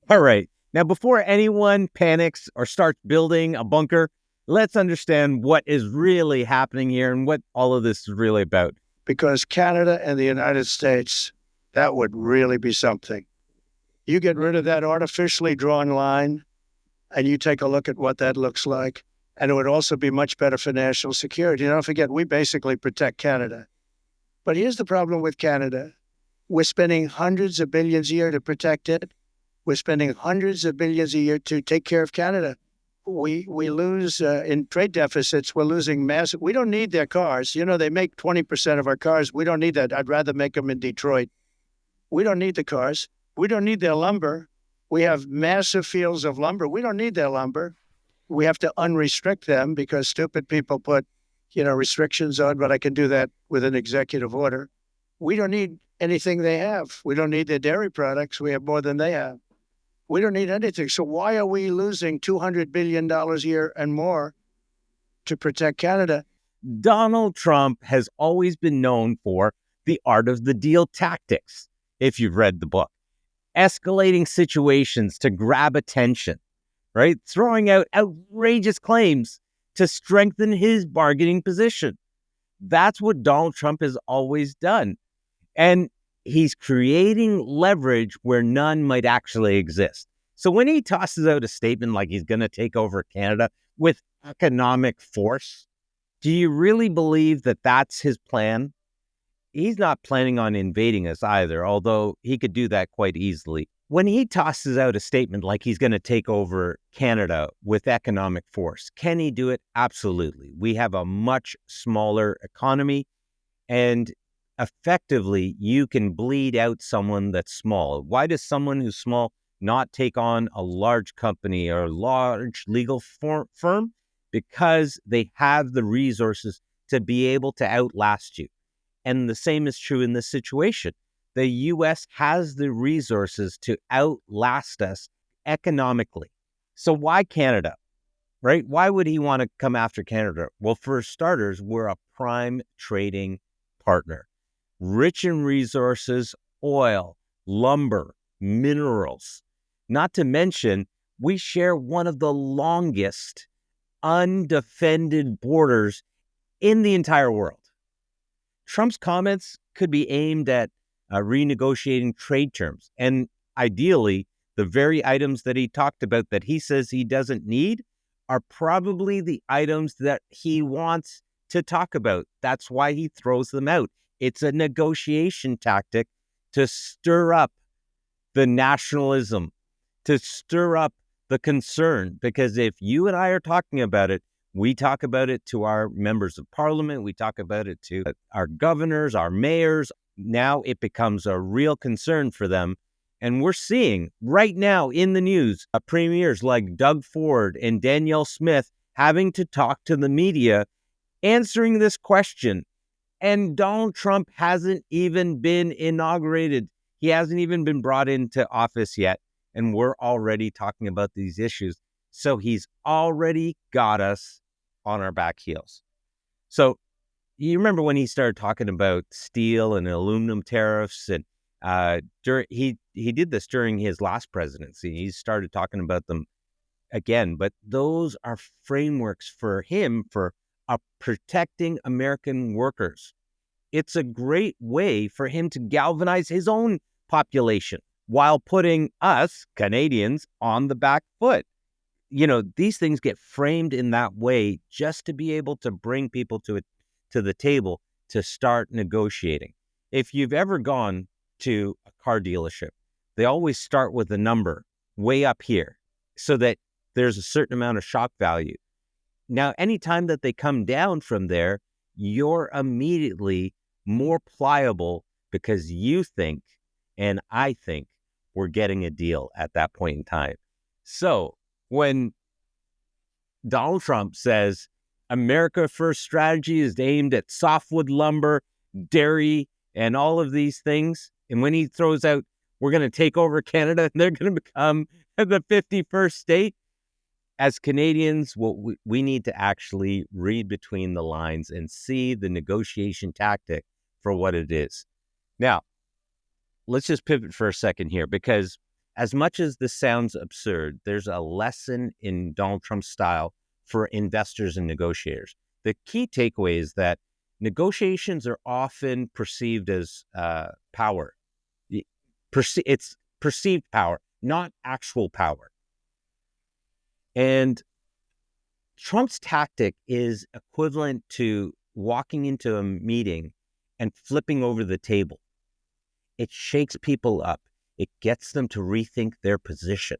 All right. Now, before anyone panics or starts building a bunker, let's understand what is really happening here and what all of this is really about. Because Canada and the United States, that would really be something. You get rid of that artificially drawn line and you take a look at what that looks like. And it would also be much better for national security. Don't forget, we basically protect Canada. But here's the problem with Canada. We're spending hundreds of billions a year to protect it. We're spending hundreds of billions a year to take care of Canada. We lose in trade deficits. We're losing massive. We don't need their cars. You know, they make 20% of our cars. We don't need that. I'd rather make them in Detroit. We don't need the cars. We don't need their lumber. We have massive fields of lumber. We don't need their lumber. We have to unrestrict them because stupid people put, restrictions on, but I can do that with an executive order. We don't need anything they have. We don't need their dairy products. We have more than they have. We don't need anything. So why are we losing $200 billion a year and more to protect Canada? Donald Trump has always been known for the art of the deal tactics, if you've read the book. Escalating situations to grab attention, right? Throwing out outrageous claims to strengthen his bargaining position. That's what Donald Trump has always done. And he's creating leverage where none might actually exist. So when he tosses out a statement like he's going to take over Canada with economic force, do you really believe that that's his plan? He's not planning on invading us either, although he could do that quite easily. When he tosses out a statement like he's going to take over Canada with economic force, can he do it? Absolutely. We have a much smaller economy, and effectively, you can bleed out someone that's small. Why does someone who's small not take on a large company or a large legal firm? Because they have the resources to be able to outlast you. And the same is true in this situation. The U.S. has the resources to outlast us economically. So why Canada, right? Why would he want to come after Canada? Well, for starters, we're a prime trading partner, rich in resources, oil, lumber, minerals. Not to mention, we share one of the longest undefended borders in the entire world. Trump's comments could be aimed at renegotiating trade terms. And ideally, the very items that he talked about that he says he doesn't need are probably the items that he wants to talk about. That's why he throws them out. It's a negotiation tactic to stir up the nationalism, to stir up the concern. Because if you and I are talking about it, we talk about it to our members of parliament. We talk about it to our governors, our mayors. Now it becomes a real concern for them. And we're seeing right now in the news, premiers like Doug Ford and Danielle Smith having to talk to the media, answering this question. And Donald Trump hasn't even been inaugurated. He hasn't even been brought into office yet. And we're already talking about these issues. So he's already got us on our back heels. So you remember when he started talking about steel and aluminum tariffs, and he did this during his last presidency. He started talking about them again, but those are frameworks for him for protecting American workers. It's a great way for him to galvanize his own population while putting us, Canadians, on the back foot. These things get framed in that way just to be able to bring people to the table to start negotiating. If you've ever gone to a car dealership, they always start with a number way up here so that there's a certain amount of shock value. Now, anytime that they come down from there, you're immediately more pliable because you think, and I think, we're getting a deal at that point in time. So when Donald Trump says America First strategy is aimed at softwood lumber, dairy, and all of these things, and when he throws out, we're going to take over Canada and they're going to become the 51st state, as Canadians, what we need to actually read between the lines and see the negotiation tactic for what it is. Now, let's just pivot for a second here, because as much as this sounds absurd, there's a lesson in Donald Trump's style for investors and negotiators. The key takeaway is that negotiations are often perceived as power. It's perceived power, not actual power. And Trump's tactic is equivalent to walking into a meeting and flipping over the table. It shakes people up. It gets them to rethink their position.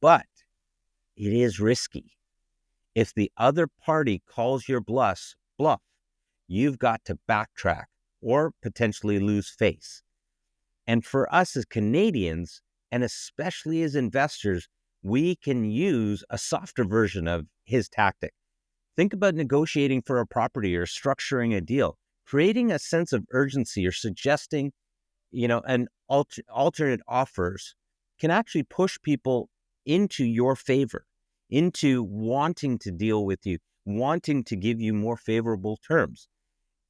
But it is risky. If the other party calls your bluff, you've got to backtrack or potentially lose face. And for us as Canadians, and especially as investors, we can use a softer version of his tactic. Think about negotiating for a property or structuring a deal, creating a sense of urgency or suggesting, an alternate offers can actually push people into your favor, into wanting to deal with you, wanting to give you more favorable terms.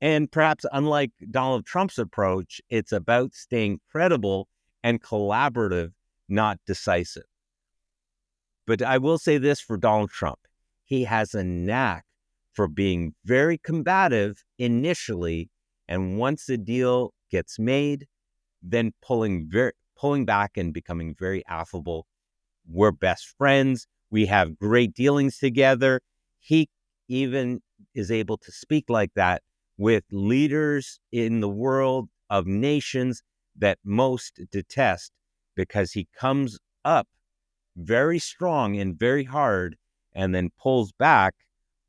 And perhaps unlike Donald Trump's approach, it's about staying credible and collaborative, not decisive. But I will say this for Donald Trump. He has a knack for being very combative initially, and once the deal gets made, then pulling back and becoming very affable. We're best friends. We have great dealings together. He even is able to speak like that with leaders in the world of nations that most detest, because he comes up very strong and very hard and then pulls back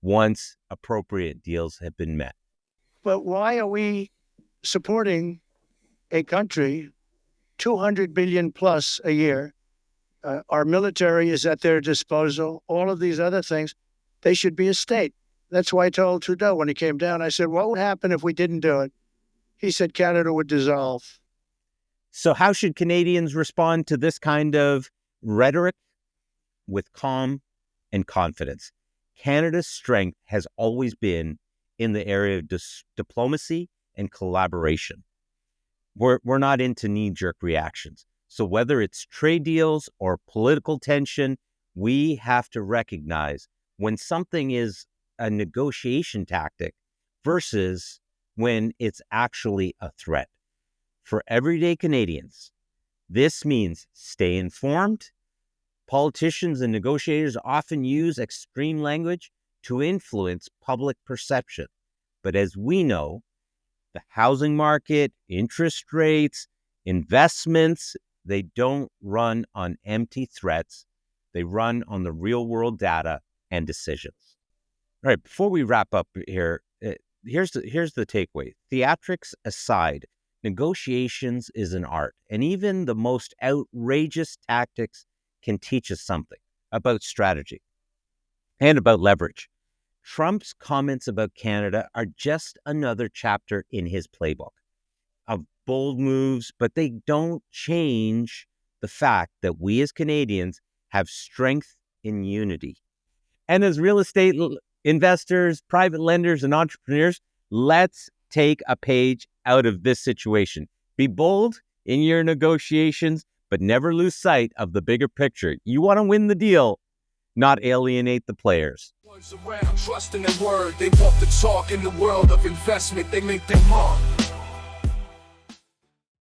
once appropriate deals have been met. But why are we supporting a country 200 billion plus a year? Our military is at their disposal. All of these other things, they should be a state. That's why I told Trudeau when he came down, I said, what would happen if we didn't do it? He said Canada would dissolve. So how should Canadians respond to this kind of rhetoric? With calm and confidence. Canada's strength has always been in the area of diplomacy and collaboration. We're not into knee-jerk reactions. So whether it's trade deals or political tension, we have to recognize when something is a negotiation tactic versus when it's actually a threat. For everyday Canadians, this means stay informed. Politicians and negotiators often use extreme language to influence public perception. But as we know, the housing market, interest rates, investments, they don't run on empty threats. They run on the real world data and decisions. All right, before we wrap up here, here's the takeaway. Theatrics aside, negotiations is an art, and even the most outrageous tactics can teach us something about strategy and about leverage. Trump's comments about Canada are just another chapter in his playbook of bold moves, but they don't change the fact that we as Canadians have strength in unity. And as real estate investors, private lenders, and entrepreneurs, let's take a page out of this situation. Be bold in your negotiations, but never lose sight of the bigger picture. You want to win the deal, not alienate the players. Words around, trust in their word. They walk the talk in the world of investment. They make their mark.